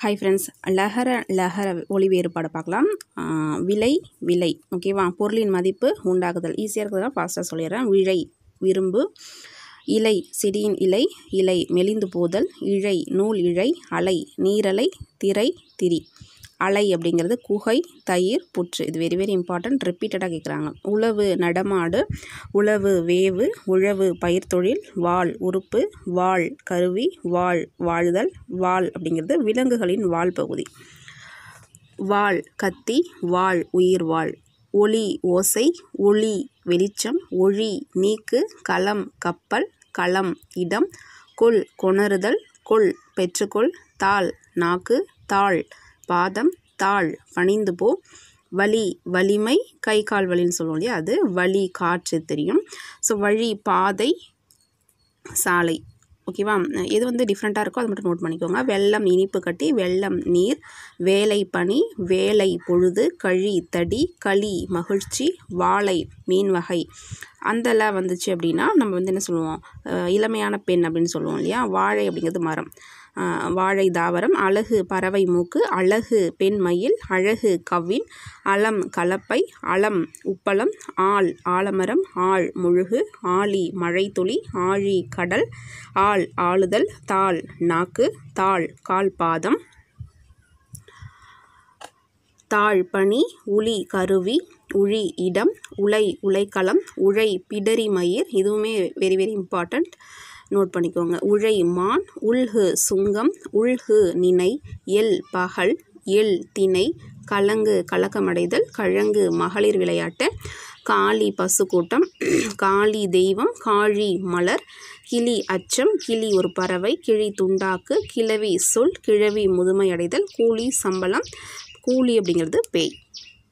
Hi friends, லகர ஒளி வேறுபாடு பார்க்கலாம். விலை ஓகேவா, பொருளின் மதிப்பு உண்டாகுதல் ஈஸியாக இருக்கிறதுனால ஃபாஸ்ட்டாக சொல்லிடுறேன். விழை விரும்பு, இலை செடியின் இலை மெலிந்து போதல், இழை நூல் இழை, அலை நீரலை, திரை திரி. அலை அப்படிங்கிறது குகை, தயிர், புற்று. இது வெரி வெரி இம்பார்ட்டன்ட், ரிப்பீட்டடாக கேட்குறாங்க. உழவு நடமாடு, உழவு வேவு, உழவு பயிர் தொழில், வாள் உறுப்பு, வாள் கருவி, வாழுதல். வாள் அப்படிங்கிறது விலங்குகளின் வால் பகுதி. வாள் கத்தி, வாள் உயிர் வாள். ஒளி ஓசை, ஒளி வெளிச்சம், ஒளி நீக்கு, களம் கப்பல், களம் இடம், கொள் கொணருதல், கொள் பெற்றுக்கொள், தாள் நாக்கு, தாள் பாதம், தாள் பணிந்து போ. வழி வலிமை, கை கால் வலின்னு சொல்லுவோம் இல்லையா, அது வழி காற்று தெரியும். ஸோ வழி பாதை, சாலை. ஓகேவா, எது டிஃப்ரெண்ட்டாக இருக்கோ அதை மட்டும் நோட் பண்ணிக்கோங்க. வெள்ளம் இனிப்பு கட்டி, வெள்ளம் நீர், வேலை பனி, வேலை பொழுது, கழி தடி, களி மகிழ்ச்சி, வாழை மீன் வகை. அந்தல வந்துச்சு அப்படின்னா நம்ம என்ன சொல்லுவோம், இளமையான பெண் அப்படின்னு சொல்லுவோம் இல்லையா. வாழை அப்படிங்கிறது மரம், வாழை தாவரம். அழகு பறவை மூக்கு, அழகு பெண் மயில், அழகு கவ்வின், அலம் கலப்பை, அலம் உப்பளம், ஆள் ஆலமரம், ஆள் முழுகு, ஆழி மழைத்துளி, ஆழி கடல், ஆள் ஆளுதல், தாள் நாக்கு, தாள் கால் பாதம், தாழ் பனி, உளி கருவி, உழி இடம், உலை உலைக்களம், உழை பிடரி மயிர். இதுவுமே வெரி வெரி இம்பார்ட்டண்ட், நோட் பண்ணிக்கோங்க. உழை மான், உள்கு சுங்கம், உள்கு நினை, எல் பகல், எல் திணை, கலங்கு கலக்கமடைதல், கழங்கு மகளிர் விளையாட்டு, காளி பசு கூட்டம், காளி தெய்வம், காழி மலர், கிளி அச்சம், கிளி ஒரு பறவை, கிழி துண்டாக்கு, கிழவி சொல், கிழவி முதுமை அடைதல், கூலி சம்பளம். கூலி அப்படிங்கிறது பேய்.